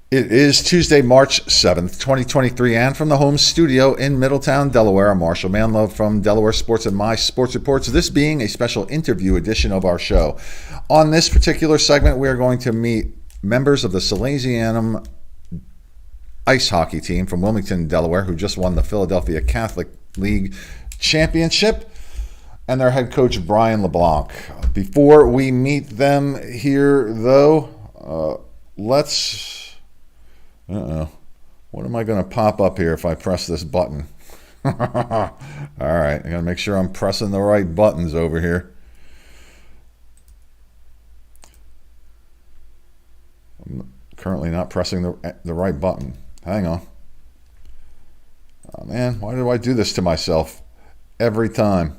It is Tuesday, March 7th, 2023, and from the home studio in Middletown, Delaware, I'm Marshal Manlove from Delaware Sports and My Sports Reports, this being a special interview edition of our show. On this particular segment, we are going to meet members of the Salesianum Ice Hockey Team from Wilmington, Delaware, who just won the Philadelphia Catholic League Championship, and their head coach, Brian LeBlanc. Before we meet them here, though, what am I going to pop up here if I press this button? All right, I got to make sure I'm pressing the right buttons over here. I'm currently not pressing the right button. Hang on. Oh, man, why do I do this to myself every time?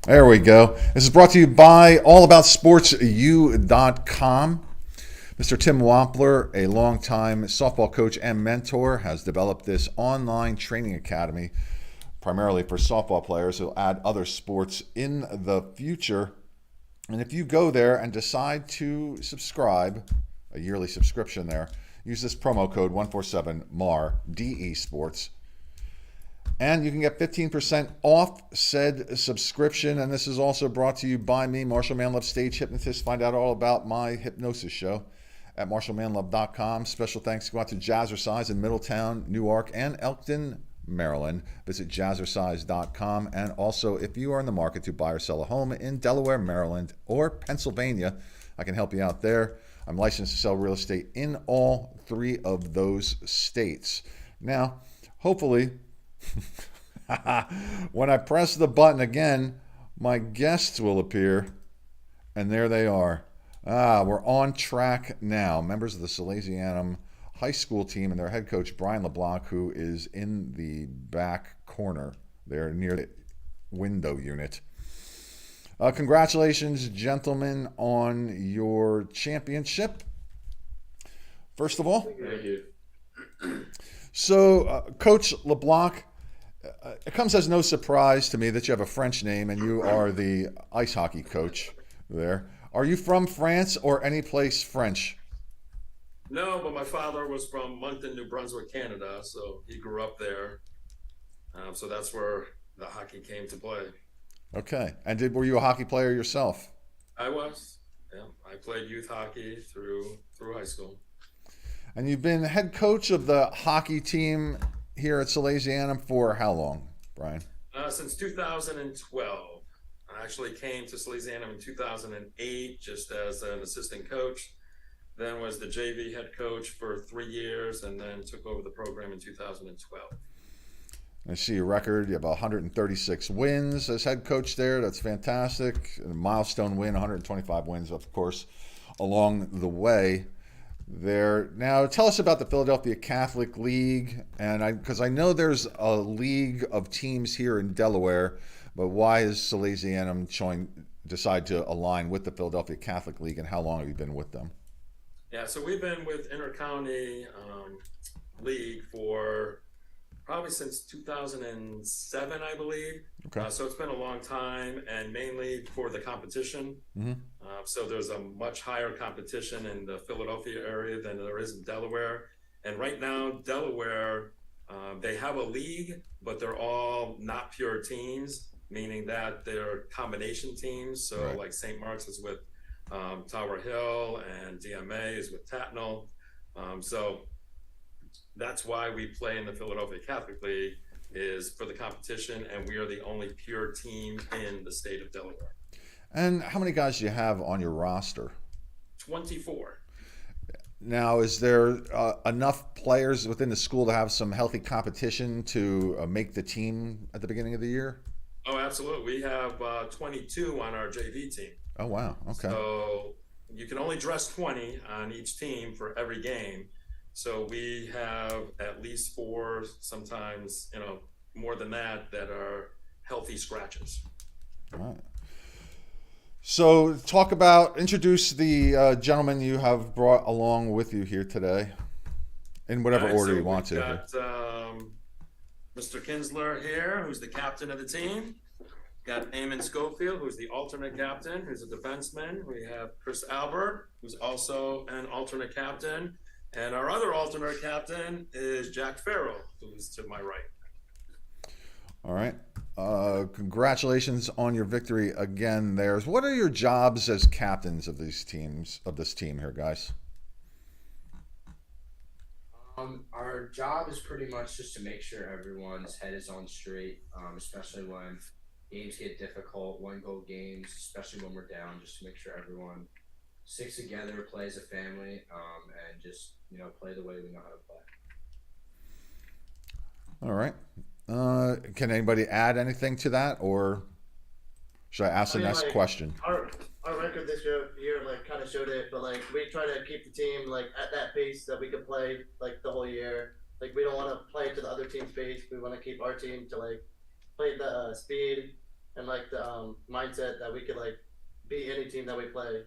There we go. This is brought to you by allaboutsportsu.com. Mr. Tim Wampler, a longtime softball coach and mentor, has developed this online training academy primarily for softball players. He'll add other sports in the future. And if you go there and decide to subscribe, a yearly subscription there, use this promo code 147MAR, DE Sports, and you can get 15% off said subscription. And this is also brought to you by me, Marshal Manlove, stage hypnotist. Find out all about my hypnosis show at marshalmanlove.com. Special thanks go out to Jazzercise in Middletown, Newark, and Elkton, Maryland. Visit jazzercise.com. And also, if you are in the market to buy or sell a home in Delaware, Maryland, or Pennsylvania, I can help you out there. I'm licensed to sell real estate in all three of those states. Now, hopefully, when I press the button again, my guests will appear, and there they are. We're on track now. Members of the Salesianum High School team and their head coach, Brian LeBlanc, who is in the back corner there near the window unit. Congratulations, gentlemen, on your championship. First of all. Thank you. So, Coach LeBlanc, it comes as no surprise to me that you have a French name and you are the ice hockey coach there. Are you from France or any place French? No, but my father was from Moncton, New Brunswick, Canada, so he grew up there. So that's where the hockey came to play. Okay. And were you a hockey player yourself? I was. Yeah, I played youth hockey through high school. And you've been head coach of the hockey team here at Salesianum for how long, Brian? Since 2012. I actually came to Salesianum in 2008 just as an assistant coach, then was the JV head coach for 3 years, and then took over the program in 2012. I see your record. You have 136 wins as head coach there. That's fantastic. A milestone win, 125 wins, of course, along the way there. Now, tell us about the Philadelphia Catholic League, and because I know there's a league of teams here in Delaware, but why has Salesianum decide to align with the Philadelphia Catholic League, and how long have you been with them? Yeah, so we've been with Intercounty League for probably since 2007, I believe. Okay. So it's been a long time, and mainly for the competition. Mm-hmm. So there's a much higher competition in the Philadelphia area than there is in Delaware. And right now, Delaware, they have a league, but they're all not pure teams, meaning that they're combination teams. So right. Like St. Mark's is with Tower Hill, and DMA is with Tatnall. So that's why we play in the Philadelphia Catholic League, is for the competition, and we are the only pure team in the state of Delaware. And how many guys do you have on your roster? 24. Now, is there enough players within the school to have some healthy competition to make the team at the beginning of the year? Oh, absolutely. We have 22 on our JV team. Oh, wow. Okay. So you can only dress 20 on each team for every game. So we have at least 4, sometimes, more than that are healthy scratches. All right. So introduce the gentleman you have brought along with you here today, in whatever order you want to. Got Mr. Kinsler here, who's the captain of the team. got Eamon Schofield, who's the alternate captain, who's a defenseman. We have Chris Albert, who's also an alternate captain. And our other alternate captain is Jack Farrell, who's to my right. All right. Congratulations on your victory again there. What are your jobs as captains of these teams, of this team here, guys? Our job is pretty much just to make sure everyone's head is on straight, especially when games get difficult, one-goal games, especially when we're down, just to make sure everyone sticks together, plays a family, and just, play the way we know how to play. All right. Can anybody add anything to that, or should I ask the next question? Our record this year kind of showed it, but we try to keep the team at that pace that we could play the whole year. We don't want to play to the other team's pace. We want to keep our team to play the speed and the mindset that we could beat any team that we play.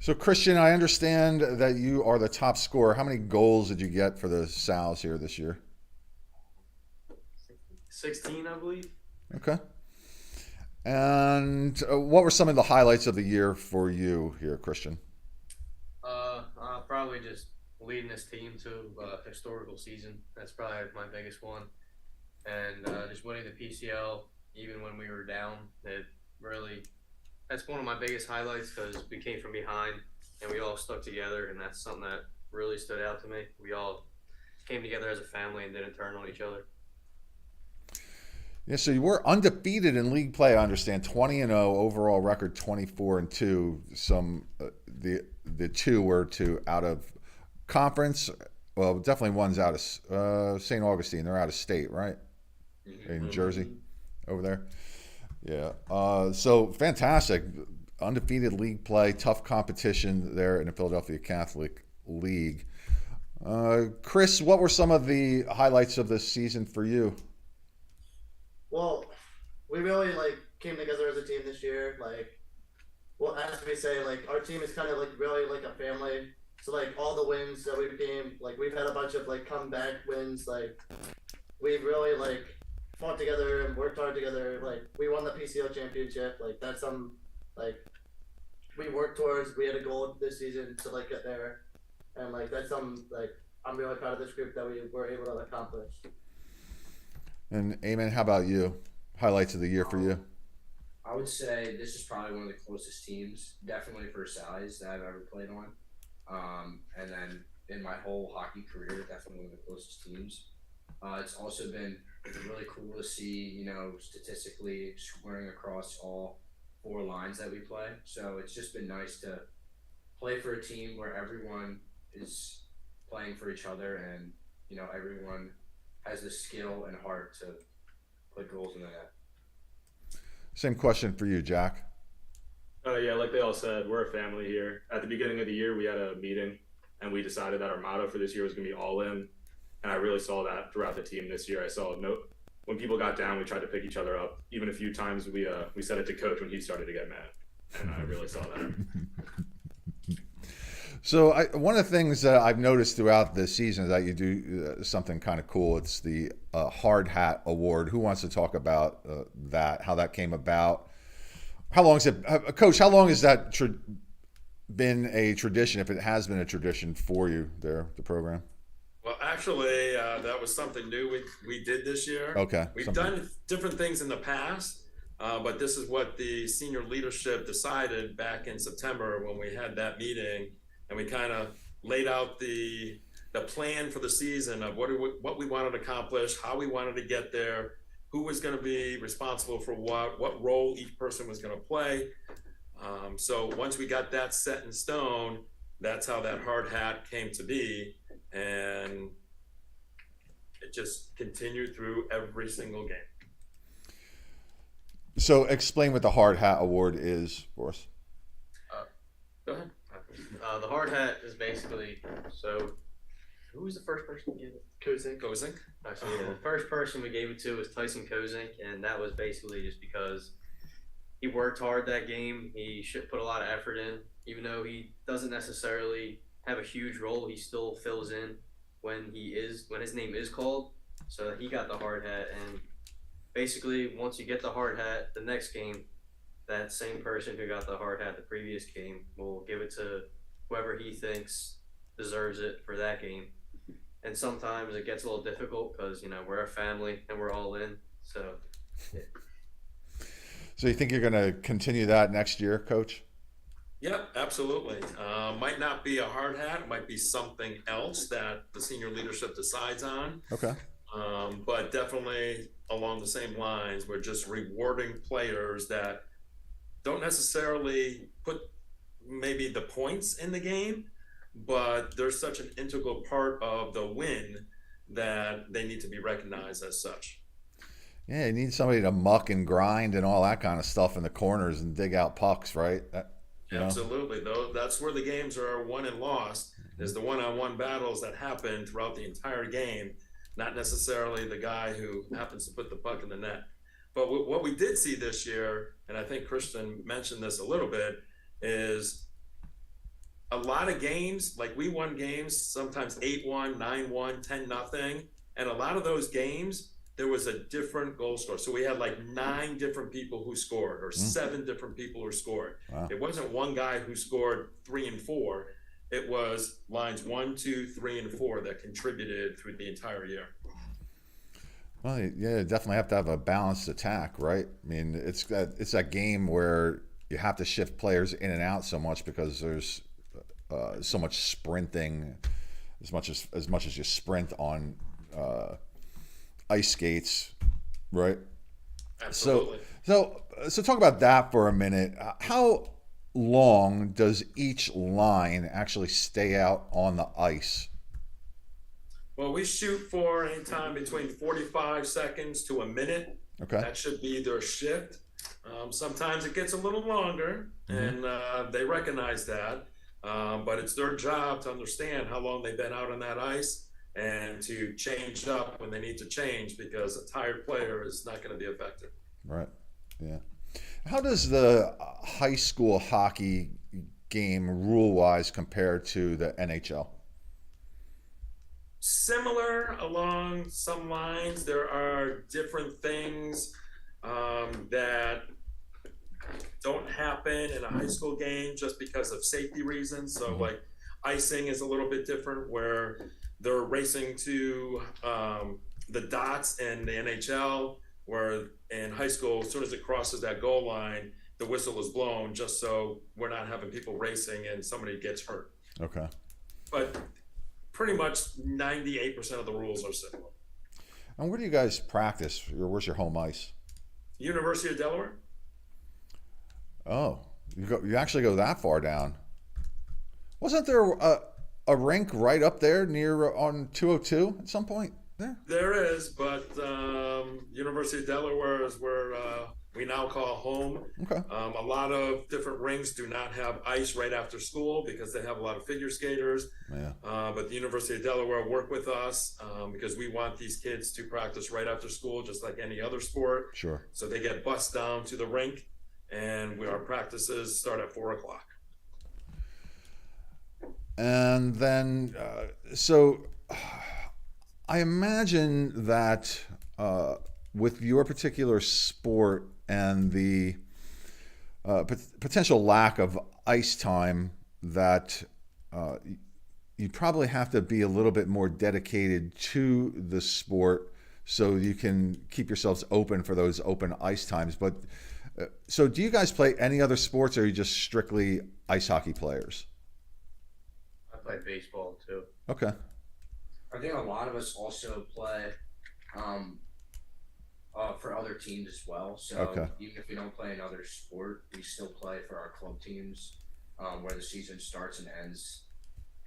So Christian, I understand that you are the top scorer. How many goals did you get for the Sals here this year? 16, I believe. Okay. And what were some of the highlights of the year for you here, Christian? Probably just leading this team to a historical season. That's probably my biggest one. And just winning the PCL, even when we were down, that's one of my biggest highlights because we came from behind and we all stuck together, and that's something that really stood out to me. We all came together as a family and didn't turn on each other. Yeah, so you were undefeated in league play. I understand 20-0 overall record, 24-2. The two were out of conference. Well, definitely one's out of St. Augustine. They're out of state, right? In Jersey, over there. Yeah. So fantastic, undefeated league play, tough competition there in the Philadelphia Catholic League. Chris, what were some of the highlights of this season for you? Well, we really came together as a team this year. As we say, our team is kind of really a family. So all the wins that we became, we've had a bunch of comeback wins. We've really fought together and worked hard together. We won the PCL championship. That's we worked towards. We had a goal this season to get there, and that's something I'm really proud of this group that we were able to accomplish. And Eamon, how about you? Highlights of the year for you? I would say this is probably one of the closest teams, definitely for size, that I've ever played on. And then in my whole hockey career, definitely one of the closest teams. It's also been really cool to see, statistically scoring across all 4 lines that we play. So it's just been nice to play for a team where everyone is playing for each other and, everyone has the skill and heart to put goals in the net. Same question for you, Jack. Yeah, like they all said, we're a family here. At the beginning of the year, we had a meeting, and we decided that our motto for this year was going to be all in. And I really saw that throughout the team this year. I saw when people got down, we tried to pick each other up. Even a few times we said it to coach when he started to get mad, and I really saw that. So one of the things that I've noticed throughout the season is that you do something kind of cool. It's the Hard Hat Award. Who wants to talk about that, how that came about? How long is it, Coach, how long has that been a tradition, if it has been a tradition for you there, the program? Well, actually, that was something new we did this year. Okay. We've done different things in the past, but this is what the senior leadership decided back in September when we had that meeting. And we kind of laid out the plan for the season of what we wanted to accomplish, how we wanted to get there, who was going to be responsible for what role each person was going to play. So once we got that set in stone, that's how that hard hat came to be. And it just continued through every single game. So explain what the Hard Hat Award is for us. Go ahead. The hard hat is basically, so who was the first person to give it? Kozink. Actually, the first person we gave it to was Tyson Kozink, and that was basically just because he worked hard that game. He put a lot of effort in, even though he doesn't necessarily have a huge role. He still fills in when his name is called. So he got the hard hat, and basically once you get the hard hat, the next game, that same person who got the hard hat the previous game will give it to whoever he thinks deserves it for that game. And sometimes it gets a little difficult because we're a family and we're all in. So So you think you're going to continue that next year, Coach? Yep, absolutely. Might not be a hard hat, might be something else that the senior leadership decides on. Okay. But definitely along the same lines, we're just rewarding players that don't necessarily put maybe the points in the game, but they're such an integral part of the win that they need to be recognized as such. Yeah, you need somebody to muck and grind and all that kind of stuff in the corners and dig out pucks, right? Absolutely. Though that's where the games are won and lost, is the one-on-one battles that happen throughout the entire game, not necessarily the guy who happens to put the puck in the net. But what we did see this year, and I think Christian mentioned this a little bit, is a lot of games, like we won games, sometimes 8-1, 9-1, 10-0, and a lot of those games, there was a different goal scorer. So we had like 9 different people who scored, or 7 different people who scored. Wow. It wasn't one guy who scored 3 and 4. It was lines 1, 2, 3, and 4 that contributed through the entire year. Well, yeah, you definitely have to have a balanced attack, right? I mean, it's that game where you have to shift players in and out so much because there's so much sprinting, as much as you sprint on ice skates, right? Absolutely. So talk about that for a minute. How long does each line actually stay out on the ice? Well, we shoot for any time between 45 seconds to a minute. Okay. That should be their shift. Sometimes it gets a little longer, and they recognize that. But it's their job to understand how long they've been out on that ice and to change up when they need to change, because a tired player is not going to be effective. Right. Yeah. How does the high school hockey game rule-wise compare to the NHL? Similar along some lines. There are different things that don't happen in a high school game just because of safety reasons. So like icing is a little bit different, where they're racing to the dots in the NHL, where in high school, as soon as it crosses that goal line, the whistle is blown, just so we're not having people racing and somebody gets hurt. Okay. But pretty much 98% of the rules are similar. And where do you guys practice? Where's your home ice? University of Delaware. Oh, you actually go that far down. Wasn't there a rink right up there near on 202 at some point? There is, but University of Delaware is where we now call home. Okay. A lot of different rinks do not have ice right after school because they have a lot of figure skaters. Yeah. But the University of Delaware work with us because we want these kids to practice right after school, just like any other sport. Sure. So they get bused down to the rink, and our practices start at 4 o'clock. And then, so I imagine that with your particular sport and the potential lack of ice time, that you probably have to be a little bit more dedicated to the sport so you can keep yourselves open for those open ice times. But so do you guys play any other sports, or are you just strictly ice hockey players? I play baseball too. Okay. I think a lot of us also play for other teams as well. So Okay. even if we don't play another sport, we still play for our club teams where the season starts and ends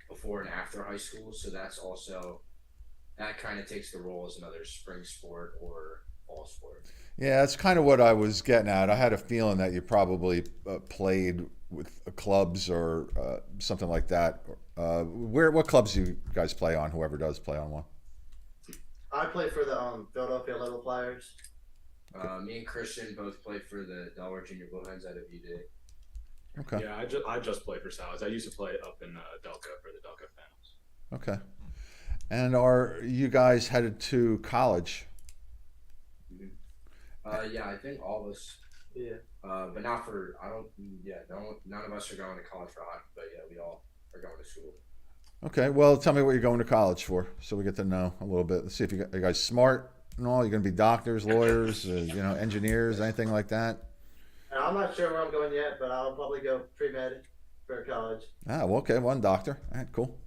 before and after high school. So that kind of takes the role as another spring sport or fall sport. Yeah, that's kind of what I was getting at. I had a feeling that you probably played with clubs or something like that. What clubs do you guys play on? Whoever does play on one. I play for the Philadelphia Little Flyers. Me and Christian both play for the Delaware Junior Bluehens out of UD. Okay. Yeah, I just play for Sal's. I used to play up in Delco for the Delco Panels. Okay. And are you guys headed to college? Yeah, I think all of us. Yeah. But not for I don't. Yeah, none of us are going to college for hockey. But yeah, we all are going to school. Okay, well, tell me what you're going to college for, so we get to know a little bit. Let's see if you guys smart and all. You're going to be doctors, lawyers, engineers, anything like that. And I'm not sure where I'm going yet, but I'll probably go pre-med for college. Ah, well, okay, one doctor. All right, cool.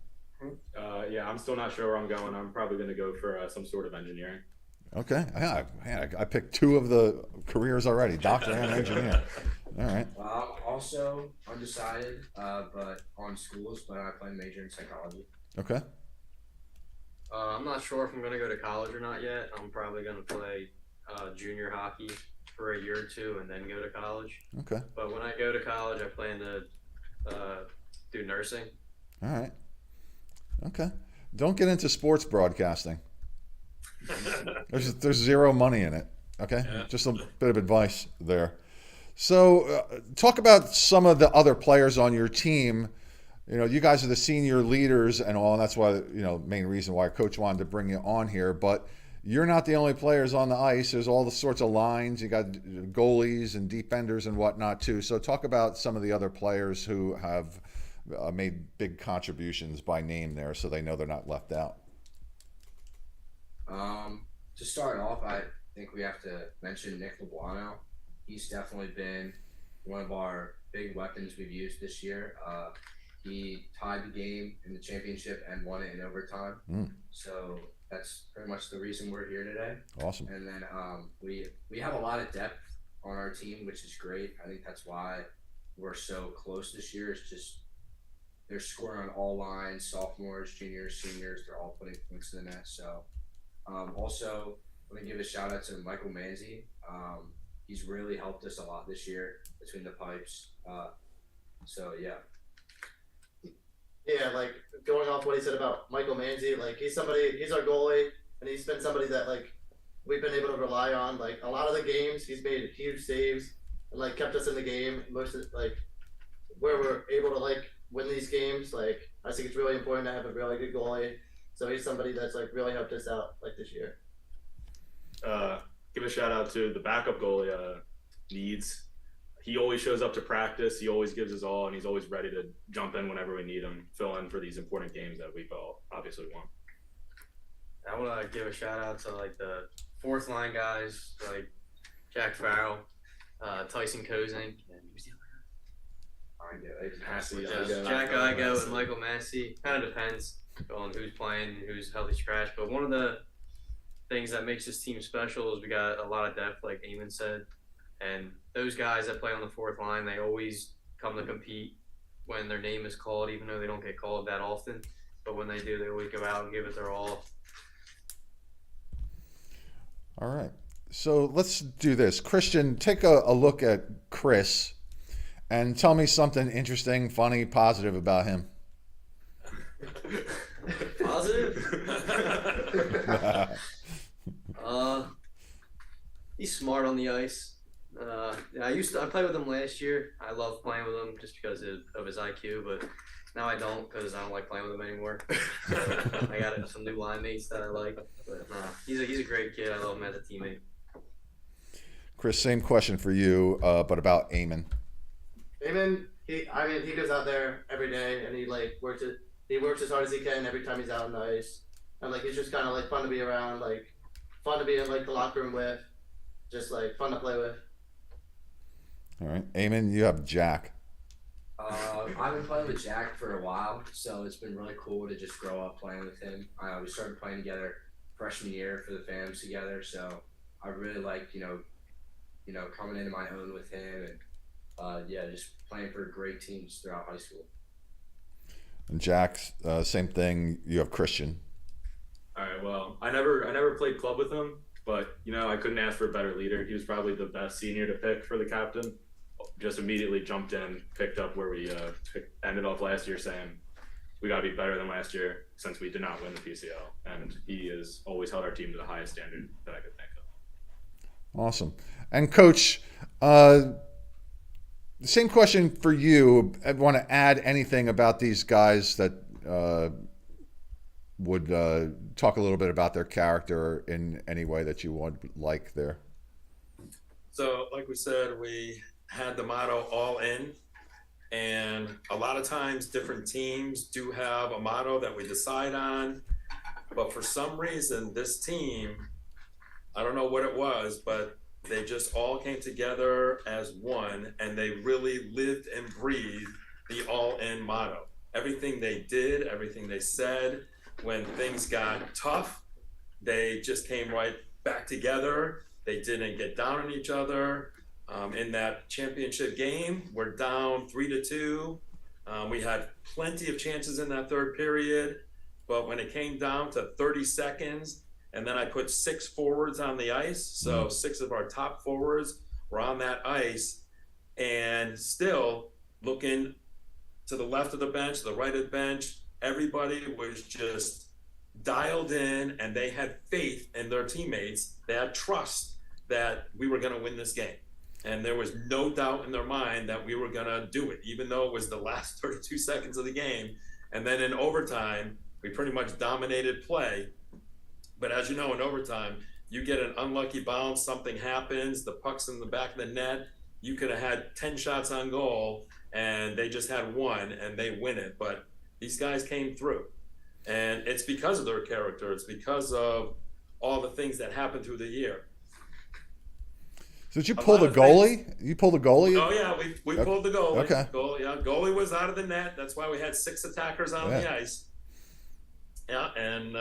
Yeah, I'm still not sure where I'm going. I'm probably going to go for some sort of engineering. Okay, yeah, I picked two of the careers already, doctor and engineer. All right. I'm also undecided, but on schools. But I plan to major in psychology. Okay. I'm not sure if I'm going to go to college or not yet. I'm probably going to play junior hockey for a year or two and then go to college. Okay. But when I go to college, I plan to do nursing. All right. Okay. Don't get into sports broadcasting. There's zero money in it. Okay. Yeah. Just a bit of advice there. So, talk about some of the other players on your team. You guys are the senior leaders and all, and that's why, main reason why Coach wanted to bring you on here. But you're not the only players on the ice. There's all the sorts of lines. You got goalies and defenders and whatnot too. So, talk about some of the other players who have made big contributions by name there, so they know they're not left out. To start off, I think we have to mention Nick LeBlanc. He's definitely been one of our big weapons we've used this year. He tied the game in the championship and won it in overtime. So that's pretty much the reason we're here today. Awesome. And then we have a lot of depth on our team, which is great. I think that's why we're so close this year. It's just they're scoring on all lines, sophomores, juniors, seniors. They're all putting points in the net. So also, let me give a shout out to Michael Manzi. He's really helped us a lot this year between the pipes. So yeah. Yeah, like going off what he said about Michael Manzi, like he's our goalie, and he's been somebody that like we've been able to rely on. Like a lot of the games, he's made huge saves and like kept us in the game. Most of like where we're able to like win these games. Like I think it's really important to have a really good goalie. So he's somebody that's like really helped us out like this year. Give a shout out to the backup goalie, Needs. He always shows up to practice. He always gives his all, and he's always ready to jump in whenever we need him, fill in for these important games that we've all obviously won. I want to give a shout out to like the fourth line guys, like Jack Farrell, Tyson Kozink, and who's the other guy? Jack Igo and Michael Massey. Kind of depends on who's playing and who's healthy scratch. But one of the things that makes this team special is we got a lot of depth, like Eamon said. And those guys that play on the fourth line, they always come to compete when their name is called, even though they don't get called that often. But when they do, they always go out and give it their all. All right. So let's do this. Christian, take a look at Chris and tell me something interesting, funny, positive about him. Positive? He's smart on the ice. I played with him last year. I love playing with him just because of his IQ, but now I don't because I don't like playing with him anymore. So I got some new line mates that I like, but he's a great kid. I love him as a teammate. Chris, same question for you, but about Eamon. Eamon, he goes out there every day and he works as hard as he can every time he's out on the ice, and like he's just kind of like fun to be around, like fun to be in like the locker room with, just like fun to play with. All right, Eamon, you have Jack. I've been playing with Jack for a while, so it's been really cool to just grow up playing with him. We started playing together freshman year for the FAMs together, so I really liked, coming into my own with him and just playing for great teams throughout high school. And Jack, same thing. You have Christian. All right. Well, I never played club with him, but I couldn't ask for a better leader. He was probably the best senior to pick for the captain. Just immediately jumped in, picked up where we ended off last year, saying we got to be better than last year since we did not win the PCL. And he has always held our team to the highest standard that I could think of. Awesome. And Coach, same question for you. I want to add anything about these guys that would talk a little bit about their character in any way that you would like there. So, like we said, we had the motto all in. And a lot of times different teams do have a motto that we decide on. But for some reason, this team, I don't know what it was, but they just all came together as one, and they really lived and breathed the all in motto. Everything they did, everything they said, when things got tough, they just came right back together. They didn't get down on each other. In that championship game, we're down 3-2. We had plenty of chances in that third period, but when it came down to 30 seconds, and then I put 6 forwards on the ice, so 6 of our top forwards were on that ice, and still looking to the left of the bench, the right of the bench, everybody was just dialed in, and they had faith in their teammates. They had trust that we were going to win this game. And there was no doubt in their mind that we were going to do it, even though it was the last 32 seconds of the game. And then in overtime, we pretty much dominated play. But as you know, in overtime, you get an unlucky bounce, something happens, the puck's in the back of the net. You could have had 10 shots on goal, and they just had 1, and they win it. But these guys came through. And it's because of their character. It's because of all the things that happened through the year. So did you pull the goalie? You pulled the goalie? Oh yeah, we pulled the goalie. Okay. Goalie was out of the net. That's why we had 6 attackers on the ice. Yeah, and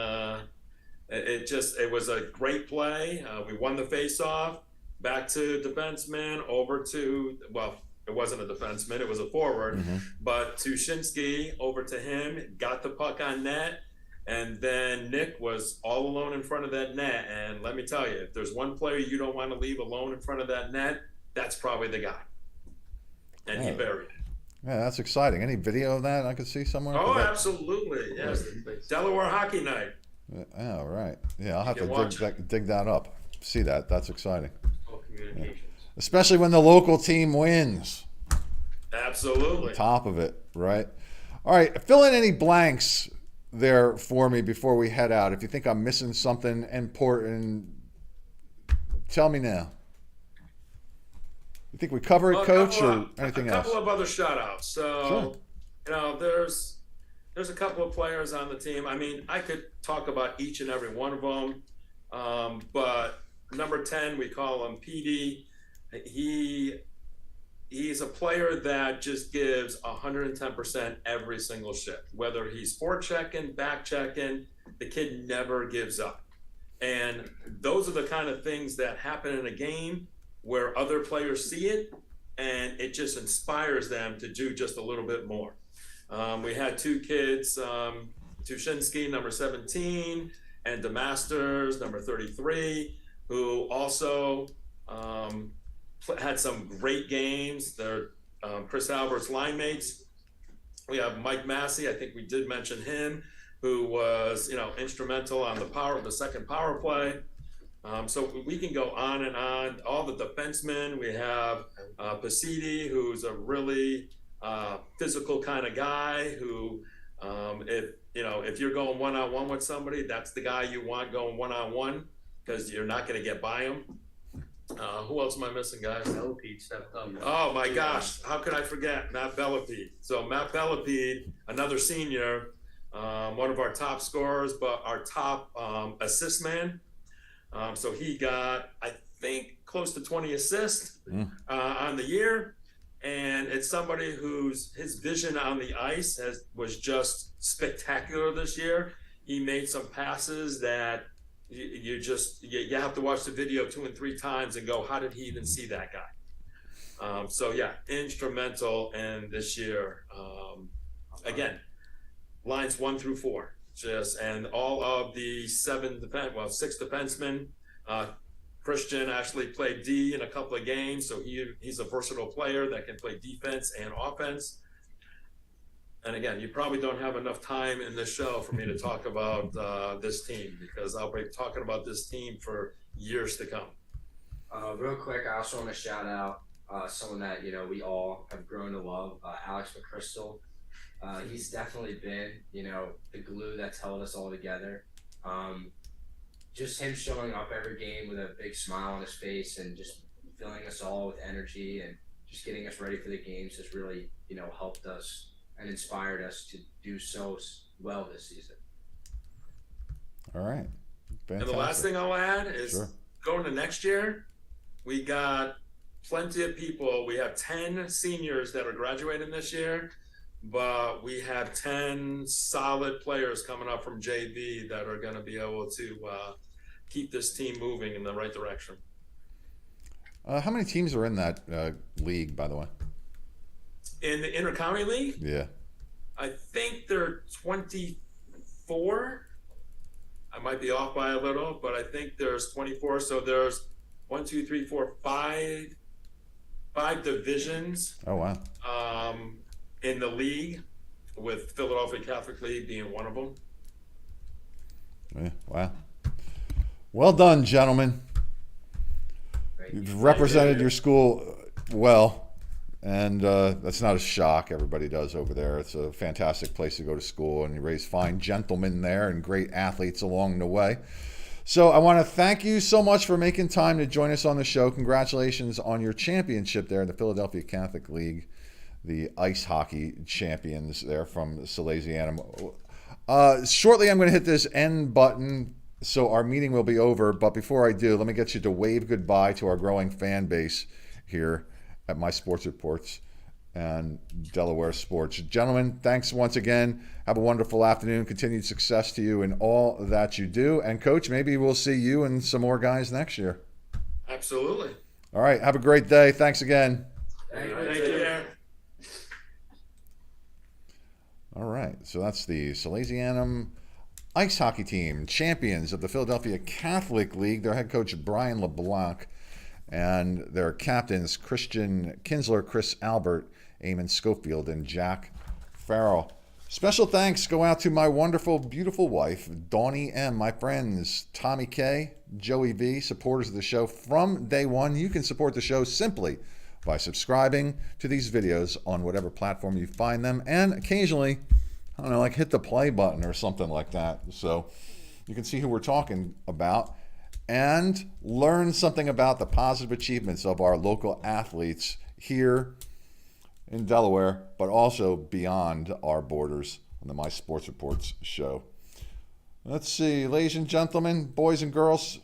it was a great play. We won the face-off. Back to defenseman, over to, well, it wasn't a defenseman, it was a forward. But Tushinsky, over to him, got the puck on net. And then Nick was all alone in front of that net. And let me tell you, if there's one player you don't want to leave alone in front of that net, that's probably the guy. And he buried it. Yeah, that's exciting. Any video of that I could see somewhere? Oh, absolutely. Yes. Delaware Hockey Night. Oh, right. Yeah, I'll have can to watch dig that up. See that. That's exciting. All communications. Especially when the local team wins. Absolutely. Top of it, right? All right, fill in any blanks there for me before we head out. If you think I'm missing something important, tell me now. You think we cover it, Coach, or anything else? A couple of other shout-outs. So, Sure. you know, there's a couple of players on the team. I mean, I could talk about each and every one of them, but number 10, we call him PD. He's a player that just gives 110% every single shift. Whether he's forechecking, back checking, the kid never gives up. And those are the kind of things that happen in a game where other players see it, and it just inspires them to do just a little bit more. We had 2 kids, Tushinsky, number 17, and DeMasters, number 33, who also had some great games. They're Chris Albert's line mates. We have Mike Massey, I think we did mention him, who was, instrumental on the second power play. So we can go on and on. All the defensemen, we have Pasidi, who's a really physical kind of guy who, if you're going one-on-one with somebody, that's the guy you want going one-on-one, because you're not going to get by him. Who else am I missing, guys? Bellepede stepped up. Oh my gosh, how could I forget Matt Bellepede? So Matt Bellepede, another senior, one of our top scorers, but our top assist man. So he got, I think, close to 20 assists on the year. And it's somebody his vision on the ice was just spectacular this year. He made some passes that you have to watch the video 2 and 3 times and go, how did he even see that guy? So yeah, instrumental in this year. Again, lines 1 through 4, and all of the 6 defensemen. Christian actually played D in a couple of games, so he's a versatile player that can play defense and offense. And again, you probably don't have enough time in this show for me to talk about this team, because I'll be talking about this team for years to come. Real quick, I also want to shout out someone that we all have grown to love, Alex McChrystal. He's definitely been the glue that's held us all together. Just him showing up every game with a big smile on his face and just filling us all with energy and just getting us ready for the games has really, helped us and inspired us to do so well this season. All right. Fantastic. And the last thing I'll add is Sure. going to next year, we got plenty of people. We have 10 seniors that are graduating this year, but we have 10 solid players coming up from JV that are going to be able to keep this team moving in the right direction. How many teams are in that league, by the way? In the Inter-County League, Yeah. I think there are 24. I might be off by a little, but I think there's 24. So there's 1, 2, 3, 4, 5 divisions Oh, wow. in the league, with Philadelphia Catholic League being one of them. Yeah, wow. Well done, gentlemen. You've represented your school well, and that's not a shock. Everybody does over there. It's a fantastic place to go to school, and you raise fine gentlemen there and great athletes along the way. So I want to thank you so much for making time to join us on the show. Congratulations on your championship there in the Philadelphia Catholic League, the ice hockey champions there from Salesianum. Shortly, I'm going to hit this end button, so our meeting will be over. But before I do, let me get you to wave goodbye to our growing fan base here at My Sports Reports and Delaware Sports. Gentlemen, thanks once again. Have a wonderful afternoon. Continued success to you in all that you do. And Coach, maybe we'll see you and some more guys next year. Absolutely. All right. Have a great day. Thanks again. Thank you. Thank you. All right. So that's the Salesianum Ice Hockey Team, champions of the Philadelphia Catholic League. Their head coach, Brian LeBlanc, and their captains, Christian Kinsler, Chris Albert, Eamon Schofield, and Jack Farrell. Special thanks go out to my wonderful, beautiful wife, Dawnie M., my friends, Tommy K., Joey V., supporters of the show from day one. You can support the show simply by subscribing to these videos on whatever platform you find them, and occasionally, I don't know, like hit the play button or something like that, so you can see who we're talking about and learn something about the positive achievements of our local athletes here in Delaware, but also beyond our borders on the My Sports Reports show. Let's see, ladies and gentlemen, boys and girls.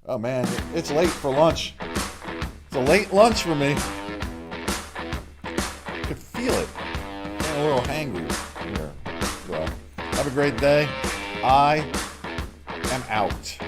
Oh man, it's late for lunch. It's a late lunch for me. I could feel it. I'm getting a little hangry here. So, have a great day. I am out.